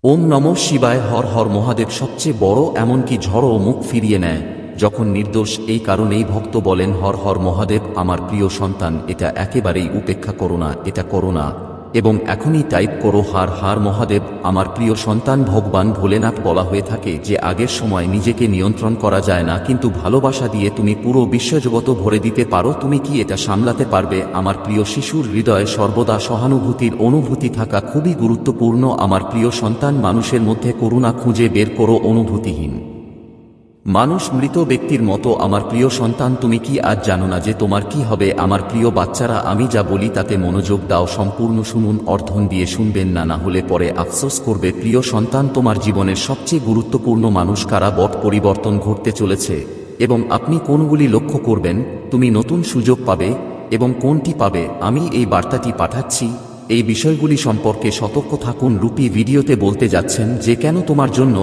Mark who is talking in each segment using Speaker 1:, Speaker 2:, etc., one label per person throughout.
Speaker 1: ওম নমঃ শিবায়। হর হর মহাদেব সবচেয়ে বড়, এমনকি ঝড়ও মুখ ফিরিয়ে নেয় যখন নির্দোষ। এই কারণেই ভক্ত বলেন, হর হর মহাদেব আমার প্রিয় সন্তান, এটা একেবারেই উপেক্ষা করো না, এটা করো না, এবং এখনই টাইপ করো হার হার মহাদেব আমার প্রিয় সন্তান। ভগবান ভোলেনাথ বলা হয়ে থাকে যে আগের সময় নিজেকে নিয়ন্ত্রণ করা যায় না, কিন্তু ভালোবাসা দিয়ে তুমি পুরো বিশ্বজগৎ ভরে দিতে পারো। তুমি কি এটা সামলাতে পারবে? আমার প্রিয় শিশুর হৃদয়ে সর্বদা সহানুভূতির অনুভূতি থাকা খুবই গুরুত্বপূর্ণ। আমার প্রিয় সন্তান, মানুষের মধ্যে করুণা খুঁজে বের করো। অনুভূতিহীন মানুষ মৃত ব্যক্তির মতো। আমার প্রিয় সন্তান, তুমি কি আজ জানো না যে তোমার কি হবে? আমার প্রিয় বাচ্চারা, আমি যা বলি তাতে মনোযোগ দাও, সম্পূর্ণ শুনুন, অর্ধন দিয়ে শুনবেন না, না হলে পরে আফসোস করবে। প্রিয় সন্তান, তোমার জীবনের সবচেয়ে গুরুত্বপূর্ণ মানুষ কারা? বট পরিবর্তন ঘটতে চলেছে এবং আপনি কোনগুলি লক্ষ্য করবেন? তুমি নতুন সুযোগ পাবে এবং কোনটি পাবে? আমি এই বার্তাটি পাঠাচ্ছি। এই বিষয়গুলি সম্পর্কে সতর্ক থাকুন। রূপী ভিডিওতে বলতে যাচ্ছেন যে কেন তোমার জন্য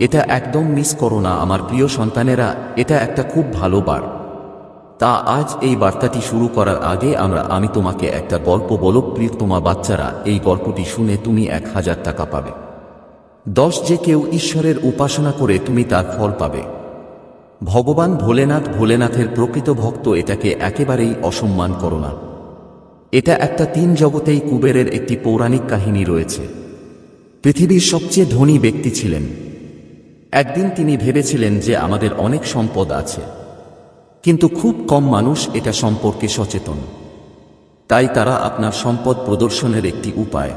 Speaker 1: এটা একদম মিস করো না। আমার প্রিয় সন্তানেরা, এটা একটা খুব ভালো বার। তা আজ এই বার্তাটি শুরু করার আগে আমি তোমাকে একটা গল্প বলব। প্রিয়তমা বাচ্চারা, এই গল্পটি শুনে তুমি 1000 টাকা পাবে। 10, যে কেউ ঈশ্বরের উপাসনা করে তুমি তার ফল পাবে। ভগবান ভোলেনাথের প্রকৃত ভক্ত, এটাকে একেবারেই অসম্মান করো না। এটা একটা 3 জগতেই কুবেরের একটি পৌরাণিক কাহিনী রয়েছে। পৃথিবীর সবচেয়ে ধনী ব্যক্তি ছিলেন। একদিন তিনি ভেবেছিলেন যে আমাদের অনেক সম্পদ আছে, কিন্তু খুব কম মানুষ এটা সম্পর্কে সচেতন। তাই তারা আপনার সম্পদ প্রদর্শনের একটি উপায়,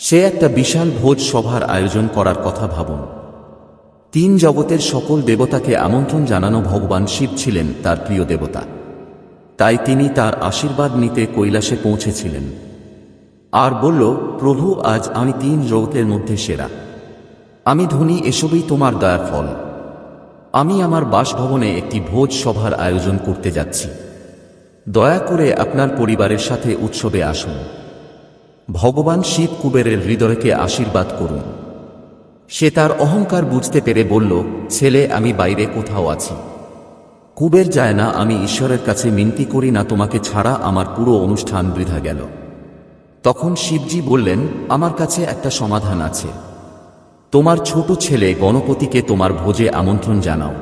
Speaker 1: সে একটা বিশাল ভোজ সভার আয়োজন করার কথা ভাবুন। 3 জগতের সকল দেবতাকে আমন্ত্রণ জানানো। ভগবান শিব ছিলেন তার প্রিয় দেবতা, তাই তিনি তার আশীর্বাদ নিতে কৈলাসে পৌঁছেছিলেন আর বলল, প্রভু, আজ আমি 3 জগতের মধ্যে সেরা। আমি ধনী, এসবই তোমার দয়ার ফল। আমি আমার বাসভবনে একটি ভোজ সভার আয়োজন করতে যাচ্ছি। দয়া করে আপনার পরিবারের সাথে উৎসবে আসুন। ভগবান শিব কুবেরের হৃদয়কে আশীর্বাদ করুন। সে তার অহংকার বুঝতে পেরে বলল, ছেলে, আমি বাইরে কোথাও আছি। কুবের যায় না, আমি ঈশ্বরের কাছে মিনতি করি না, তোমাকে ছাড়া আমার পুরো অনুষ্ঠান বৃথা গেল। তখন শিবজি বললেন, আমার কাছে একটা সমাধান আছে। তোমার ছোট ছেলে গণপতিকে তোমার ভোজে আমন্ত্রণ জানাও।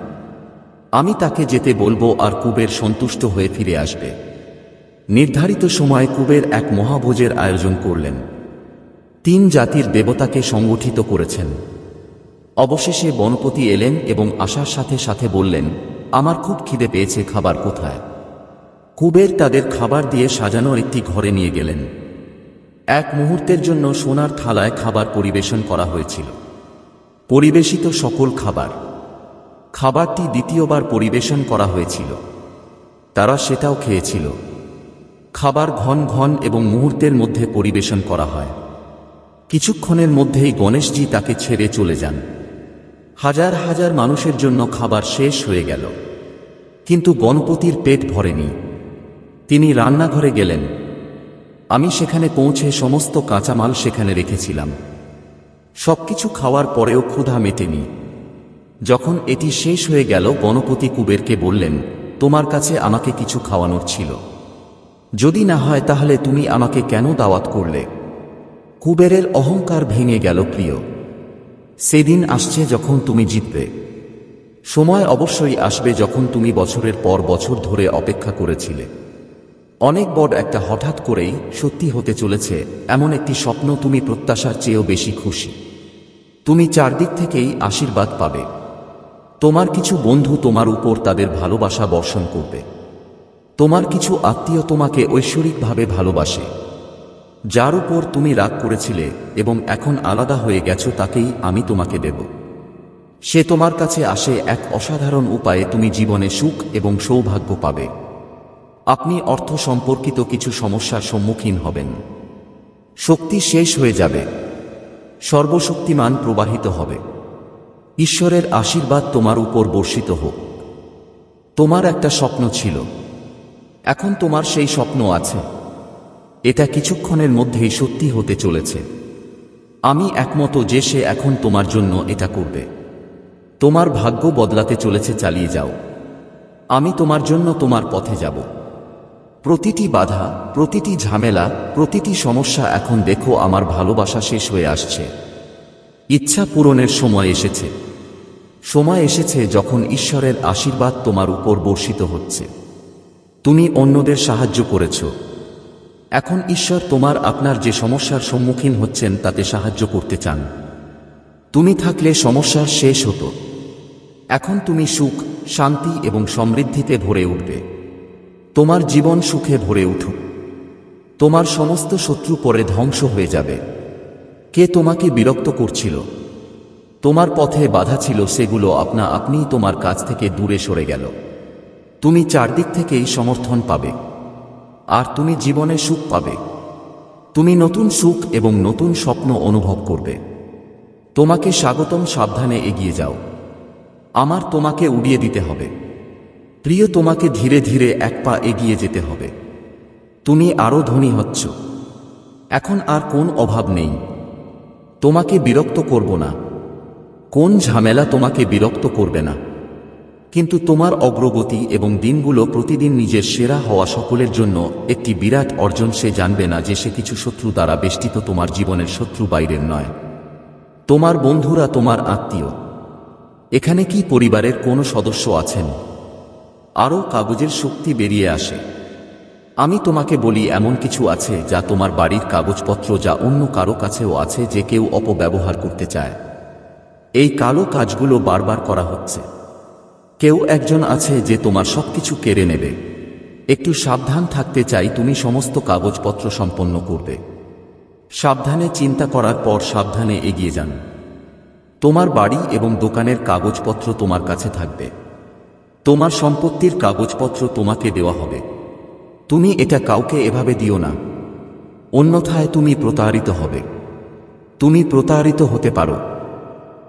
Speaker 1: আমি তাকে যেতে বলবো আর কুবের সন্তুষ্ট হয়ে ফিরে আসবে। নির্ধারিত সময়ে কুবের এক মহাভোজের আয়োজন করলেন। 3 জাতির দেবতাকে সংগঠিত করেছেন। অবশেষে গণপতি এলেন এবং আসার সাথে সাথে বললেন, আমার খুব খিদে পেয়েছে, খাবার কোথায়? কুবের তাদের খাবার দিয়ে সাজানো একটি ঘরে নিয়ে গেলেন। এক মুহূর্তের জন্য সোনার থালায় খাবার পরিবেশন করা হয়েছিল। পরিবেশিত সকল খাবারটি দ্বিতীয়বার পরিবেশন করা হয়েছিল। তারা সেটাও খেয়েছিল। খাবার ঘন ঘন এবং মুহূর্তের মধ্যে পরিবেশন করা হয়। কিছুক্ষণের মধ্যেই গণেশজি তাকে ছেড়ে চলে যান। হাজার হাজার মানুষের জন্য খাবার শেষ হয়ে গেল, কিন্তু গণপতির পেট ভরেনি। তিনি রান্নাঘরে গেলেন। আমি সেখানে পৌঁছে সমস্ত কাঁচামাল সেখানে রেখেছিলাম। সবকিছু খাওয়ার পরেও ক্ষুধা মেটেনি। যখন এটি শেষ হয়ে গেল, গণপতি কুবেরকে বললেন, তোমার কাছে আমাকে কিছু খাওয়ানোর ছিল। যদি না হয় তাহলে তুমি আমাকে কেন দাওয়াত করলে? কুবেরের অহংকার ভেঙে গেল। প্রিয়, সেদিন আসছে যখন তুমি জিতবে। সময় অবশ্যই আসবে যখন তুমি বছরের পর বছর ধরে অপেক্ষা করেছিলে। অনেক বড় একটা হঠাৎ করেই সত্যি হতে চলেছে, এমন একটি স্বপ্ন তুমি প্রত্যাশার চেয়েও বেশি খুশি। তুমি চারদিক থেকেই আশীর্বাদ পাবে। তোমার কিছু বন্ধু তোমার উপর তাদের ভালোবাসা বর্ষণ করবে। তোমার কিছু আত্মীয় তোমাকে ঐশ্বরিকভাবে ভালোবাসে। যার উপর তুমি রাগ করেছিলে এবং এখন আলাদা হয়ে গেছো, তাকেই আমি তোমাকে দেব। সে তোমার কাছে আসে এক অসাধারণ উপায়ে। তুমি জীবনে সুখ এবং সৌভাগ্য পাবে। আপনি অর্থ সম্পর্কিত কিছু সমস্যার সম্মুখীন হবেন। শক্তি শেষ হয়ে যাবে। সর্বশক্তিমান প্রবাহিত হবে। ঈশ্বরের আশীর্বাদ তোমার উপর বর্ষিত হোক। তোমার একটা স্বপ্ন ছিল, এখন তোমার সেই স্বপ্ন আছে। এটা কিছুক্ষণের মধ্যেই সত্যি হতে চলেছে। আমি একমত যে সে এখন তোমার জন্য এটা করবে। তোমার ভাগ্য বদলাতে চলেছে, চালিয়ে যাও। আমি তোমার জন্য তোমার পথে যাব। প্রতিটি বাধা, প্রতিটি ঝামেলা, প্রতিটি সমস্যা এখন দেখো আমার ভালোবাসা শেষ হয়ে আসছে। ইচ্ছা পূরণের সময় এসেছে। সময় এসেছে যখন ঈশ্বরের আশীর্বাদ তোমার উপর বর্ষিত হচ্ছে। তুমি অন্যদের সাহায্য করেছ। এখন ঈশ্বর আপনার যে সমস্যার সম্মুখীন হচ্ছেন তাতে সাহায্য করতে চান। তুমি থাকলে সমস্যার শেষ হতো। এখন তুমি সুখ, শান্তি এবং সমৃদ্ধিতে ভরে উঠবে। তোমার জীবন সুখে ভরে উঠুক। তোমার সমস্ত শত্রু পরে ধ্বংস হয়ে যাবে। কে তোমাকে বিরক্ত করছিল, তোমার পথে বাধা ছিল, সেগুলো আপনিই তোমার কাছ থেকে দূরে সরে গেল। তুমি চারদিক থেকেই সমর্থন পাবে, আর তুমি জীবনে সুখ পাবে। তুমি নতুন সুখ এবং নতুন স্বপ্ন অনুভব করবে। তোমাকে স্বাগতম, সাবধানে এগিয়ে যাও। তোমাকে উড়িয়ে দিতে হবে। প্রিয়, তোমাকে ধীরে ধীরে এক পা এগিয়ে যেতে হবে। তুমি আরো ধনী হচ্ছ। এখন আর কোন অভাব নেই। তোমাকে বিরক্ত করব না। কোন ঝামেলা তোমাকে বিরক্ত করবে না। কিন্তু তোমার অগ্রগতি এবং দিনগুলো প্রতিদিন নিজের সেরা হওয়া সকলের জন্য একটি বিরাট অর্জন। সে জানবে না যে সে কিছু শত্রু দ্বারা বেষ্টিত। তোমার জীবনের শত্রু বাইরের নয়, তোমার বন্ধুরা, তোমার আত্মীয়। এখানে কি পরিবারের কোনো সদস্য আছেন? আরও কাগজের শক্তি বেরিয়ে আসে। আমি তোমাকে বলি, এমন কিছু আছে যা তোমার বাড়ির কাগজপত্র, যা অন্য কারো কাছেও আছে, যে কেউ অপব্যবহার করতে চায়। এই কালো কাজগুলো বারবার করা হচ্ছে। কেউ একজন আছে যে তোমার সবকিছু কেড়ে নেবে। একটু সাবধান থাকতে চাই। তুমি সমস্ত কাগজপত্র সম্পন্ন করবে। সাবধানে চিন্তা করার পর সাবধানে এগিয়ে যান। তোমার বাড়ি এবং দোকানের কাগজপত্র তোমার কাছে থাকবে। তোমার সম্পত্তির কাগজপত্র তোমাকে দেওয়া হবে। তুমি এটা কাউকে এভাবে দিও না, অন্যথায় তুমি প্রতারিত হবে। তুমি প্রতারিত হতে পারো।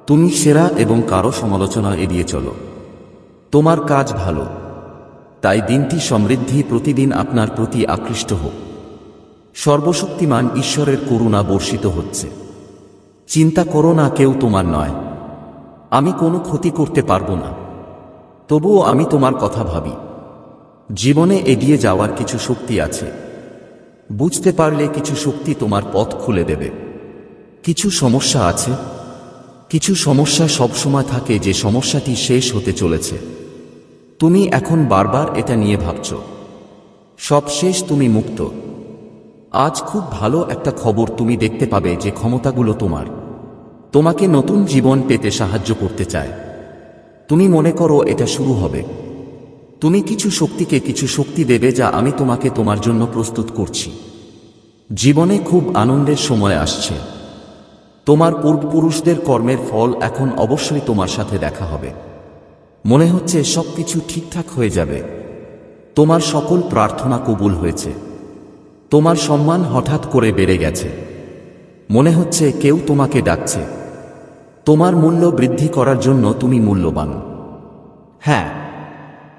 Speaker 1: তুমি সেরা এবং কারো সমালোচনা এড়িয়ে চলো। তোমার কাজ ভালো, তাই দিনটি সমৃদ্ধি প্রতিদিন আপনার প্রতি আকৃষ্ট হোক। সর্বশক্তিমান ঈশ্বরের করুণা বর্ষিত হচ্ছে। চিন্তা করো না, কেউ তোমার নয়। আমি কোনো ক্ষতি করতে পারবো না, তবুও আমি তোমার কথা ভাবি। জীবনে এগিয়ে যাওয়ার কিছু শক্তি আছে। বুঝতে পারলে কিছু শক্তি তোমার পথ খুলে দেবে। কিছু সমস্যা আছে, কিছু সমস্যা সবসময় থাকে, যে সমস্যাটি শেষ হতে চলেছে। তুমি এখন বারবার এটা নিয়ে ভাবছ। সব শেষ, তুমি মুক্ত। আজ খুব ভালো একটা খবর, তুমি দেখতে পাবে যে ক্ষমতাগুলো তোমাকে নতুন জীবন পেতে সাহায্য করতে চায়। তুমি মনে করো এটা শুরু হবে। তুমি কিছু শক্তিকে কিছু শক্তি দেবে, যা আমি তোমাকে তোমার জন্য প্রস্তুত করছি। জীবনে খুব আনন্দের সময় আসছে। তোমার পূর্বপুরুষদের কর্মের ফল এখন অবশ্যই তোমার সাথে দেখা হবে। মনে হচ্ছে সবকিছু ঠিকঠাক হয়ে যাবে। তোমার সকল প্রার্থনা কবুল হয়েছে। তোমার সম্মান হঠাৎ করে বেড়ে গেছে। মনে হচ্ছে কেউ তোমাকে ডাকছে। তোমার মূল্য বৃদ্ধি করার জন্য তুমি মূল্যবান। হ্যাঁ,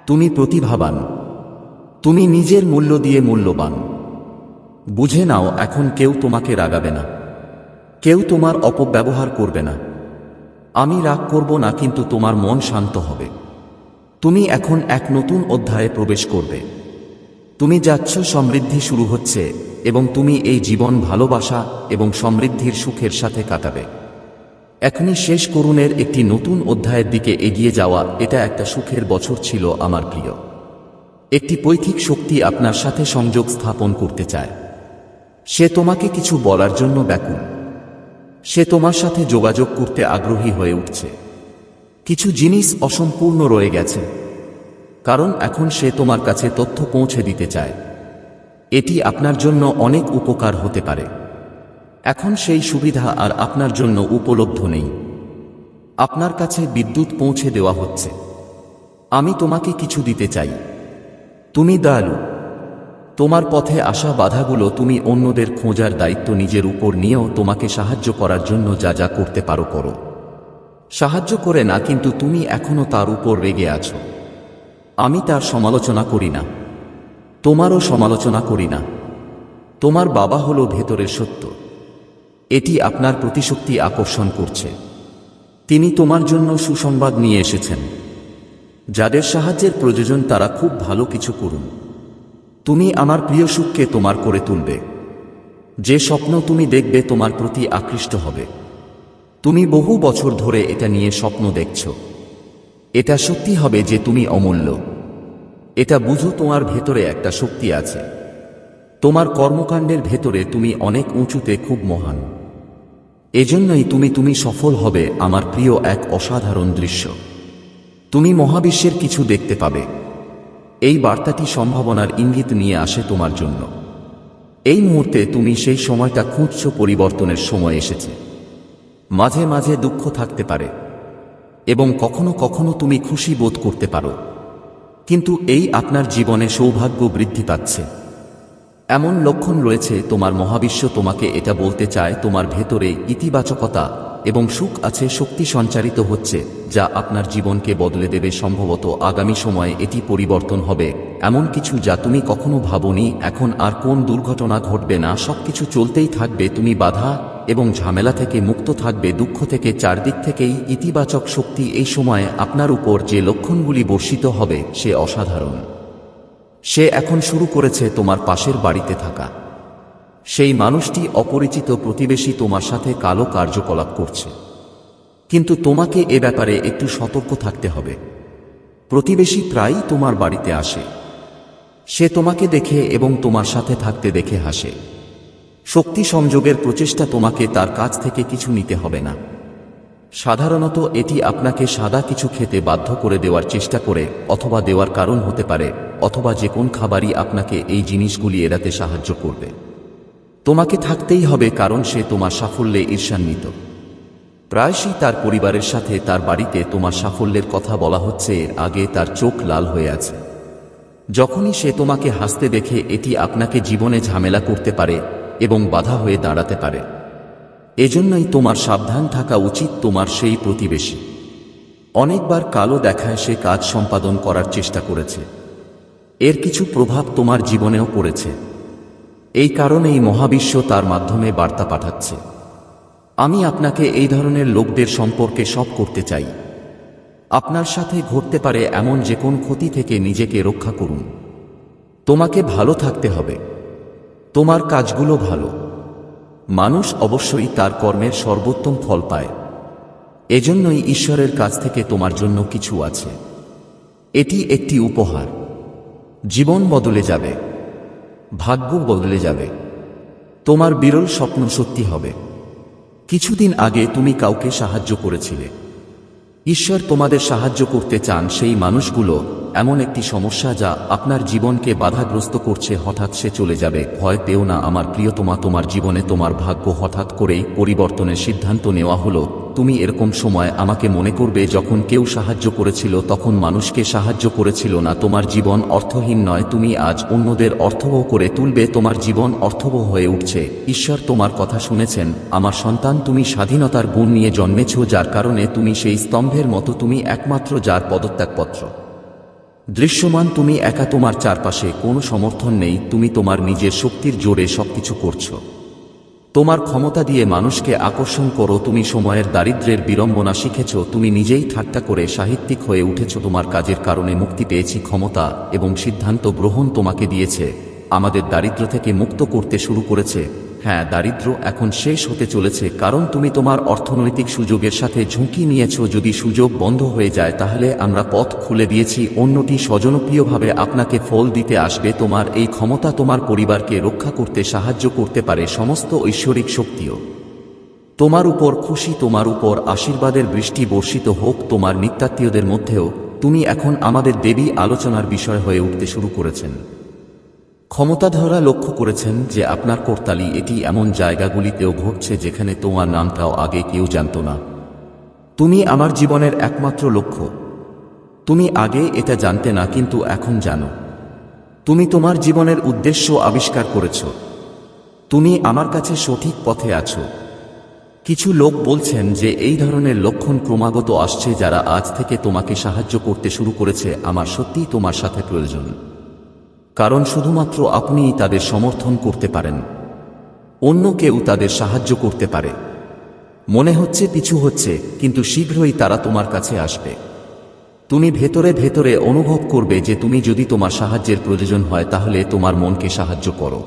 Speaker 1: তুমি প্রতিভাবান। তুমি নিজের মূল্য দিয়ে মূল্যবান। বুঝে নাও, এখন কেউ তোমাকে রাগাবে না। কেউ তোমার অপব্যবহার করবে না। আমি রাগ করব না, কিন্তু তোমার মন শান্ত হবে। তুমি এখন এক নতুন অধ্যায়ে প্রবেশ করবে। তুমি যাচ্ছ, সমৃদ্ধি শুরু হচ্ছে, এবং তুমি এই জীবন ভালোবাসা এবং সমৃদ্ধির সুখের সাথে কাটাবে। এখনই শেষ করুণের একটি নতুন অধ্যায়ের দিকে এগিয়ে যাওয়া। এটা একটা সুখের বছর ছিল আমার প্রিয়। একটি পৈথিক শক্তি আপনার সাথে সংযোগ স্থাপন করতে চায়। সে তোমাকে কিছু বলার জন্য ব্যাকুল। সে তোমার সাথে যোগাযোগ করতে আগ্রহী হয়ে উঠছে। কিছু জিনিস অসম্পূর্ণ রয়ে গেছে, কারণ এখন সে তোমার কাছে তথ্য পৌঁছে দিতে চায়। এটি আপনার জন্য অনেক উপকার হতে পারে। এখন সেই সুবিধা আর আপনার জন্য উপলব্ধ নেই। আপনার কাছে বিদ্যুৎ পৌঁছে দেওয়া হচ্ছে। আমি তোমাকে কিছু দিতে চাই। তুমি দয়ালু। তোমার পথে আসা বাধাগুলো তুমি অন্যদের খোঁজার দায়িত্ব নিজের উপর নিয়েও তোমাকে সাহায্য করার জন্য যা যা করতে পারো করো। সাহায্য করে না, কিন্তু তুমি এখনো তার উপর রেগে আছো। আমি তার সমালোচনা করি না, তোমারও সমালোচনা করি না। তোমার বাবা হলো ভেতরের সত্য। এটি আপনার প্রতিশক্তি আকর্ষণ করছে। তিনি তোমার জন্য সুসংবাদ নিয়ে এসেছেন। যাদের সাহায্যের প্রয়োজন তারা খুব ভালো কিছু করুন। তুমি আমার প্রিয় সুখকে তোমার করে তুলবে। যে স্বপ্ন তুমি দেখবে তোমার প্রতি আকৃষ্ট হবে। তুমি বহু বছর ধরে এটা নিয়ে স্বপ্ন দেখছ। এটা সত্যি হবে যে তুমি অমূল্য। এটা বুঝো, তোমার ভেতরে একটা শক্তি আছে। তোমার কর্মকাণ্ডের ভেতরে তুমি অনেক উঁচুতে, খুব মহান। এজন্যই তুমি সফল হবে। আমার প্রিয়, এক অসাধারণ দৃশ্য। তুমি মহাবিশ্বের কিছু দেখতে পাবে। এই বার্তাটি সম্ভাবনার ইঙ্গিত নিয়ে আসে তোমার জন্য। এই মুহূর্তে তুমি সেই সময়টা খুঁজছ, পরিবর্তনের সময় এসেছে। মাঝে মাঝে দুঃখ থাকতে পারে এবং কখনো কখনো তুমি খুশি বোধ করতে পারো, কিন্তু এই আপনার জীবনে সৌভাগ্য বৃদ্ধি পাচ্ছে এমন লক্ষণ রয়েছে। তোমার মহাবিশ্ব তোমাকে এটা বলতে চায়, তোমার ভেতরে ইতিবাচকতা এবং সুখ আছে, শক্তি সঞ্চারিত হচ্ছে যা আপনার জীবনকে বদলে দেবে। সম্ভবত আগামী সময়ে এটি পরিবর্তন হবে, এমন কিছু যা তুমি কখনো ভাবোনি। এখন আর কোন দুর্ঘটনা ঘটবে না, সবকিছু চলতেই থাকবে। তুমি বাধা এবং ঝামেলা থেকে মুক্ত থাকবে, দুঃখ থেকে। চারদিক থেকেই ইতিবাচক শক্তি। এই সময়ে আপনার উপর যে লক্ষণগুলি বর্ষিত হবে সে অসাধারণ। সে এখন শুরু করেছে তোমার পাশের বাড়িতে থাকা সেই মানুষটি। অপরিচিত প্রতিবেশী তোমার সাথে কালো কার্যকলাপ করছে, কিন্তু তোমাকে এ ব্যাপারে একটু সতর্ক থাকতে হবে। প্রতিবেশী প্রায়ই তোমার বাড়িতে আসে। সে তোমাকে দেখে এবং তোমার সাথে থাকতে দেখে হাসে। শক্তি সংযোগের প্রচেষ্টা, তোমাকে তার কাছ থেকে কিছু নিতে হবে না। সাধারণত এটি আপনাকে সাদা কিছু খেতে বাধ্য করে দেওয়ার চেষ্টা করে, অথবা দেওয়ার কারণ হতে পারে, অথবা যে কোন খাবারই আপনাকে এই জিনিসগুলি এড়াতে সাহায্য করবে। তোমাকে থাকতেই হবে কারণ সে তোমার সাফল্যে ঈর্ষান্বিত। প্রায়শই তার পরিবারের সাথে তার বাড়িতে তোমার সাফল্যের কথা বলা হচ্ছে, এর আগে তার চোখ লাল হয়ে আছে। যখনই সে তোমাকে হাসতে দেখে, এটি আপনাকে জীবনে ঝামেলা করতে পারে এবং বাধা হয়ে দাঁড়াতে পারে। এজন্যই তোমার সাবধান থাকা উচিত। তোমার সেই প্রতিবেশী অনেকবার কালো দেখায় সে কাজ সম্পাদন করার চেষ্টা করেছে। এর কিছু প্রভাব তোমার জীবনেও পড়েছে। এই কারণেই মহাবিশ্ব তার মাধ্যমে বার্তা পাঠাচ্ছে। আমি আপনাকে এই ধরনের লোকদের সম্পর্কে সব করতে চাই। আপনার সাথে ঘটতে পারে এমন যে কোন ক্ষতি থেকে নিজেকে রক্ষা করুন। তোমাকে ভালো থাকতে হবে। তোমার কাজগুলো ভালো। মানুষ অবশ্যই তার কর্মের সর্বোত্তম ফল পায়। এজন্যই ঈশ্বরের কাছ থেকে তোমার জন্য কিছু আছে। এটি একটি উপহার। জীবন বদলে যাবে, ভাগ্য বদলে যাবে। তোমার বিরল স্বপ্ন সত্যি হবে। কিছুদিন আগে তুমি কাউকে সাহায্য করেছিলে। ঈশ্বর তোমাদের সাহায্য করতে চান। সেই মানুষগুলো এমন একটি সমস্যা যা আপনার জীবনকে বাধাগ্রস্ত করছে, হঠাৎ সে চলে যাবে। ভয় পেও না আমার প্রিয়তমা, তোমার জীবনে তোমার ভাগ্য হঠাৎ করেই পরিবর্তনের সিদ্ধান্ত নেওয়া হলো। তুমি এরকম সময় আমাকে মনে করবে যখন কেউ সাহায্য করেছিল তখন মানুষকে সাহায্য করেছিল না। তোমার জীবন অর্থহীন নয়, তুমি আজ অন্যদের অর্থবহ করে তুলবে। তোমার জীবন অর্থবহ হয়ে উঠছে। ঈশ্বর তোমার কথা শুনেছেন। আমার সন্তান, তুমি স্বাধীনতার গুণ নিয়ে জন্মেছ, যার কারণে তুমি সেই স্তম্ভের মতো। তুমি একমাত্র যার পদত্যাগপত্র দৃশ্যমান। তুমি একা, তোমার চারপাশে কোনো সমর্থন নেই। তুমি তোমার নিজের শক্তির জোরে সবকিছু করছো। তোমার ক্ষমতা দিয়ে মানুষকে আকর্ষণ করো। তুমি সময়ের দারিদ্র্যের বিড়ম্বনা শিখেছ। তুমি নিজেই ঠাট্টা করে সাহিত্যিক হয়ে উঠেছ। তোমার কাজের কারণে মুক্তি পেয়েছি। ক্ষমতা এবং সিদ্ধান্ত গ্রহণ তোমাকে দিয়েছে। আমাদের দারিদ্র্য থেকে মুক্ত করতে শুরু করেছে। হ্যাঁ, দারিদ্র্য এখন শেষ হতে চলেছে, কারণ তুমি তোমার অর্থনৈতিক সুযোগের সাথে ঝুঁকি নিয়েছ। যদি সুযোগ বন্ধ হয়ে যায় তাহলে আমরা পথ খুলে দিয়েছি। অন্যটি স্বজনপ্রিয়ভাবে আপনাকে ফল দিতে আসবে। তোমার এই ক্ষমতা তোমার পরিবারকে রক্ষা করতে সাহায্য করতে পারে। সমস্ত ঐশ্বরিক শক্তিও তোমার উপর খুশি। তোমার উপর আশীর্বাদের বৃষ্টি বর্ষিত হোক। তোমার নিত্যাত্মীয়দের মধ্যেও তুমি এখন আমাদের দেবী আলোচনার বিষয় হয়ে উঠতে শুরু করেছেন। ক্ষমতাধররা লক্ষ্য করেছেন যে আপনার করতালি এটি এমন জায়গাগুলিতেও ঘটছে যেখানে তোমার নামটাও আগে কেউ জানত না। তুমি আমার জীবনের একমাত্র লক্ষ্য। তুমি আগে এটা জানতে না, কিন্তু এখন জানো। তুমি তোমার জীবনের উদ্দেশ্য আবিষ্কার করেছ। তুমি আমার কাছে সঠিক পথে আছো। কিছু লোক বলছেন যে এই ধরনের লক্ষণ ক্রমাগত আসছে, যারা আজ থেকে তোমাকে সাহায্য করতে শুরু করেছে। আমার সত্যিই তোমার সাথে প্রয়োজন, কারণ শুধুমাত্র আপনিই তাদের সমর্থন করতে পারেন। অন্য কেউ তাদের সাহায্য করতে পারে। মনে হচ্ছে পিছু হচ্ছে, কিন্তু শীঘ্রই তারা তোমার কাছে আসবে। তুমি ভেতরে ভেতরে অনুভব করবে যে তুমি যদি তোমার সাহায্যের প্রয়োজন হয় তাহলে তোমার মনকে সাহায্য করো।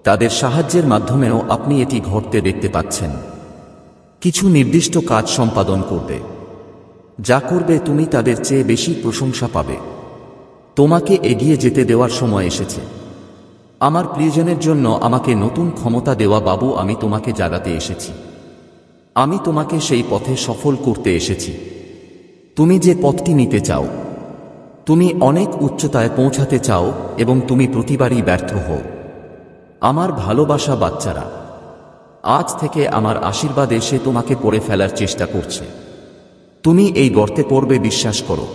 Speaker 1: তাদের সাহায্যের মাধ্যমেও আপনি এটি ঘটতে দেখতে পাচ্ছেন। কিছু নির্দিষ্ট কাজ সম্পাদন করবে। যা করবে তুমি তাদের চেয়ে বেশি প্রশংসা পাবে। তোমাকে এগিয়ে যেতে দেওয়ার সময় এসেছে। আমার প্রিয়জনের জন্য আমাকে নতুন ক্ষমতা দেওয়া বাবু, আমি তোমাকে জাগাতে এসেছি। আমি তোমাকে সেই পথে সফল করতে এসেছি। তুমি যে পথটি নিতে চাও, তুমি অনেক উচ্চতায় পৌঁছাতে চাও এবং তুমি প্রতিবারই ব্যর্থ হও। আমার ভালোবাসা বাচ্চারা, আজ থেকে আমার আশীর্বাদ এসে তোমাকে পড়ে ফেলার চেষ্টা করছে। তুমি এই গর্তে পড়বে, বিশ্বাস করো।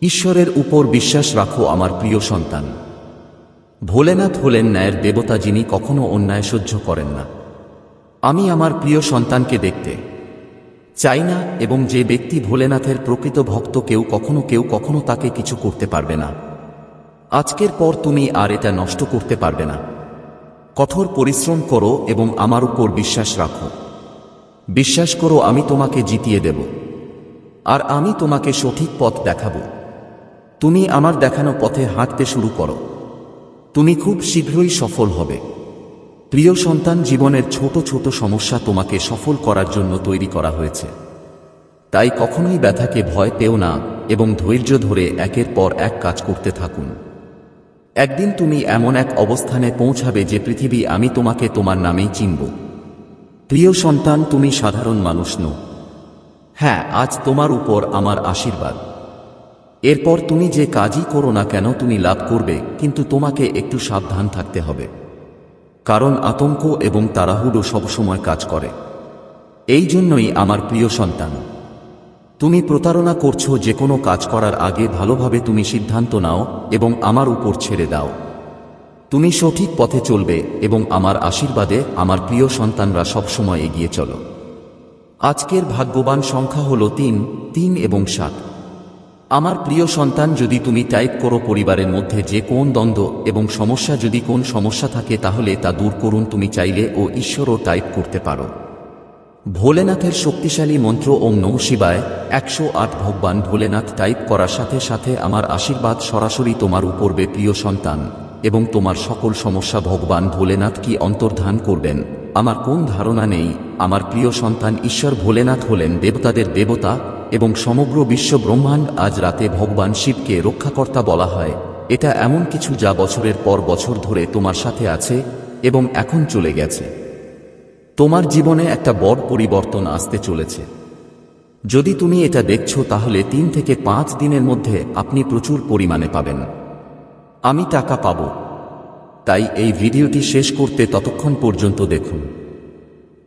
Speaker 1: ঈশ্বরের উপর বিশ্বাস রাখো আমার প্রিয় সন্তান। ভোলেনাথ হলেন ন্যায়ের দেবতা, যিনি কখনো অন্যায় সহ্য করেন না। আমি আমার প্রিয় সন্তানকে দেখতে চাই না, এবং যে ব্যক্তি ভোলেনাথের প্রকৃত ভক্ত কেউ কখনো তাকে কিছু করতে পারবে না। আজকের পর তুমি আর এটা নষ্ট করতে পারবে না। কঠোর পরিশ্রম করো এবং আমার উপর বিশ্বাস রাখো। বিশ্বাস করো, আমি তোমাকে জিতিয়ে দেব, আর আমি তোমাকে সঠিক পথ দেখাবো। তুমি আমার দেখানো পথে হাঁটতে শুরু করো। তুমি খুব শীঘ্রই সফল হবে। প্রিয় সন্তান, জীবনের ছোট ছোট সমস্যা তোমাকে সফল করার জন্য তৈরি করা হয়েছে। তাই কখনোই ব্যথাকে ভয় পেও না এবং ধৈর্য ধরে একের পর এক কাজ করতে থাকুন। একদিন তুমি এমন এক অবস্থানে পৌঁছাবে যে পৃথিবী আমি তোমাকে তোমার নামেই চিনব। প্রিয় সন্তান, তুমি সাধারণ মানুষ নও। হ্যাঁ, আজ তোমার উপর আমার আশীর্বাদ। এরপর তুমি যে কাজই করো না কেন তুমি লাভ করবে, কিন্তু তোমাকে একটু সাবধান থাকতে হবে। কারণ আতঙ্ক এবং তাড়াহুড়ো সবসময় কাজ করে। এই জন্যই আমার প্রিয় সন্তান, তুমি প্রতারণা করছো। যে কোনো কাজ করার আগে ভালোভাবে তুমি সিদ্ধান্ত নাও এবং আমার উপর ছেড়ে দাও। তুমি সঠিক পথে চলবে এবং আমার আশীর্বাদে আমার প্রিয় সন্তানরা সবসময় এগিয়ে চলো। আজকের ভাগ্যবান সংখ্যা হল 3, 3 এবং 7। আমার প্রিয় সন্তান, যদি তুমি টাইপ করো পরিবারের মধ্যে যে কোন দ্বন্দ্ব এবং সমস্যা, যদি কোন সমস্যা থাকে তাহলে তা দূর করুন। তুমি চাইলে ও ঈশ্বরও টাইপ করতে পারো। ভোলেনাথের শক্তিশালী মন্ত্র ওম নমঃ শিবায় 108। ভগবান ভোলেনাথ টাইপ করার সাথে সাথে আমার আশীর্বাদ সরাসরি তোমার উপর বে প্রিয় সন্তান, এবং তোমার সকল সমস্যা ভগবান ভোলেনাথ কি অন্তর্ধান করবেন আমার কোন ধারণা নেই। আমার প্রিয় সন্তান, ঈশ্বর ভোলেনাথ হলেন দেবতাদের দেবতা এবং সমগ্র বিশ্ব ব্রহ্মাণ্ড আজ রাতে ভগবান শিবকে রক্ষাকর্তা বলা হয়। এটা এমন কিছু যা বছরের পর বছর ধরে তোমার সাথে আছে এবং এখন চলে গেছে। তোমার জীবনে একটা বড় পরিবর্তন আসতে চলেছে। যদি তুমি এটা দেখছো তাহলে 3 থেকে 5 দিনের মধ্যে আপনি প্রচুর পরিমাণে পাবেন। আমি টাকা পাব। তাই এই ভিডিওটি শেষ করতে ততক্ষণ পর্যন্ত দেখুন,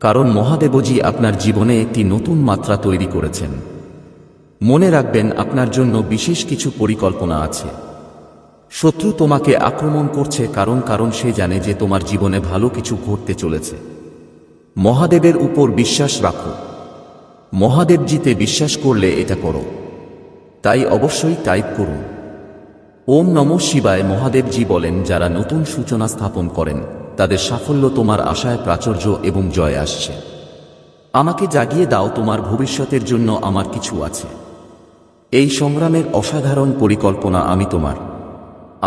Speaker 1: কারণ মহাদেবজি আপনার জীবনে একটি নতুন মাত্রা তৈরি করেছেন। মনে রাখবেন, আপনার জন্য বিশেষ কিছু পরিকল্পনা আছে। শত্রু তোমাকে আক্রমণ করছে কারণ সে জানে যে তোমার জীবনে ভালো কিছু ঘটতে চলেছে। মহাদেবের উপর বিশ্বাস রাখো। মহাদেবজিতে বিশ্বাস করলে এটা করো। তাই অবশ্যই টাইপ করুন ওম নমঃ শিবায়। মহাদেবজি বলেন, যারা নতুন সূচনা স্থাপন করেন তাদের সাফল্য তোমার আশায় প্রাচুর্য এবং জয় আসছে। আমাকে জাগিয়ে দাও, তোমার ভবিষ্যতের জন্য আমার কিছু আছে। এই সংগ্রামের অসাধারণ পরিকল্পনা আমি তোমার।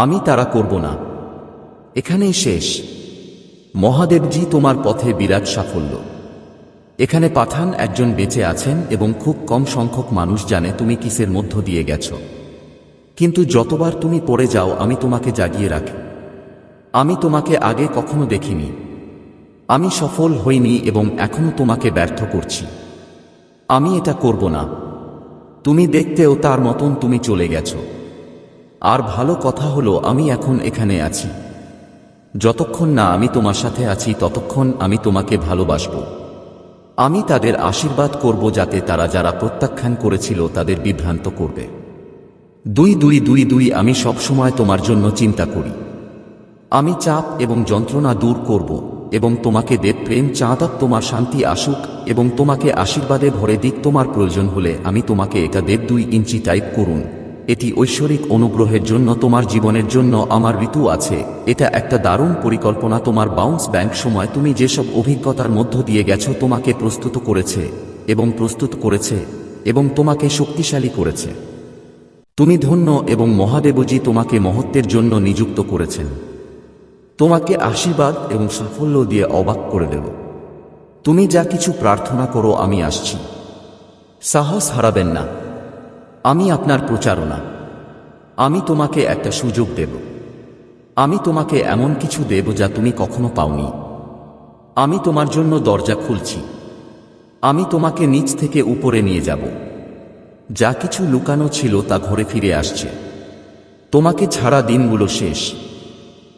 Speaker 1: আমি তাড়া করব না। এখানেই শেষ। মহাদেবজি তোমার পথে বিরাট সাফল্য। এখানে পাঠান একজন বেঁচে আছেন এবং খুব কম সংখ্যক মানুষ জানে তুমি কিসের মধ্য দিয়ে গেছো। কিন্তু যতবার তুমি পড়ে যাও আমি তোমাকে জাগিয়ে রাখি। আমি তোমাকে আগে কখনো দেখিনি। আমি সফল হইনি এবং এখনো তোমাকে ব্যর্থ করছি। আমি এটা করব না। তুমি দেখতেও তার মতন তুমি চলে গেছো। আর ভালো কথা হলো, আমি এখন এখানে আছি। যতক্ষণ না আমি তোমার সাথে আছি ততক্ষণ আমি তোমাকে ভালোবাসব। আমি তাদের আশীর্বাদ করব যাতে তারা যারা প্রত্যাখ্যান করেছিল তাদের বিভ্রান্ত করবে। 22222 আমি সবসময় তোমার জন্য চিন্তা করি। আমি চাপ এবং যন্ত্রণা দূর করব এবং তোমাকে দেব প্রেম চাঁদাত তোমার শান্তি আসুক এবং তোমাকে আশীর্বাদে ভরে দিক। তোমার প্রয়োজন হলে আমি তোমাকে এটা দেব। 2 ইঞ্চি টাইপ করুন। এটি ঐশ্বরিক অনুগ্রহের জন্য তোমার জীবনের জন্য আমার ঋতু আছে। এটা একটা দারুণ পরিকল্পনা। তোমার বাউন্স ব্যাংক সময় তুমি যেসব অভিজ্ঞতার মধ্য দিয়ে গেছো তোমাকে প্রস্তুত করেছে এবং তোমাকে শক্তিশালী করেছে। তুমি ধন্য এবং মহাদেবজি তোমাকে মহত্বের জন্য নিযুক্ত করেছেন। তোমাকে আশীর্বাদ এবং সাফল্য দিয়ে অবাক করে দেব। তুমি যা কিছু প্রার্থনা করো আমি আসছি। সাহস হারাবেন না। আমি আপনার প্রচারণা। আমি তোমাকে একটা সুযোগ দেব। আমি তোমাকে এমন কিছু দেব যা তুমি কখনো পাওনি। আমি তোমার জন্য দরজা খুলছি। আমি তোমাকে নিচ থেকে উপরে নিয়ে যাব। যা কিছু লুকানো ছিল তা ঘরে ফিরে আসছে। তোমাকে ছাড়া দিনগুলো শেষ।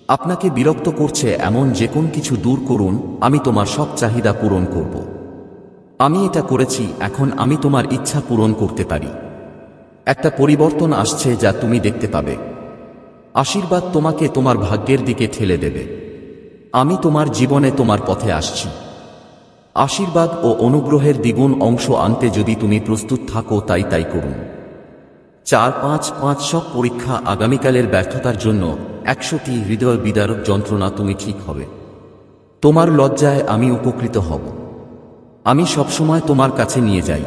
Speaker 1: আপনাকে বিরক্ত করছে এমন যে কোন কিছু দূর করুন, আমি তোমার সব চাহিদা পূরণ করব। আমি এটা করেছি, এখন আমি তোমার ইচ্ছা পূরণ করতে পারি। একটা পরিবর্তন আসছে যা তুমি দেখতে পাবে। আশীর্বাদ তোমাকে তোমার ভাগ্যের দিকে ঠেলে দেবে। আমি তোমার জীবনে তোমার পথে আসছি। আশীর্বাদ ও অনুগ্রহের দ্বিগুণ অংশ আনতে যদি তুমি প্রস্তুত থাকো তাই করুন। 4-5-5 সব পরীক্ষা আগামীকালের ব্যর্থতার জন্য 100টি হৃদয় বিদারক যন্ত্রণা। তুমি ঠিক হবে। তোমার লজ্জায় আমি উপকৃত হব। আমি সবসময় তোমার কাছে নিয়ে যাই।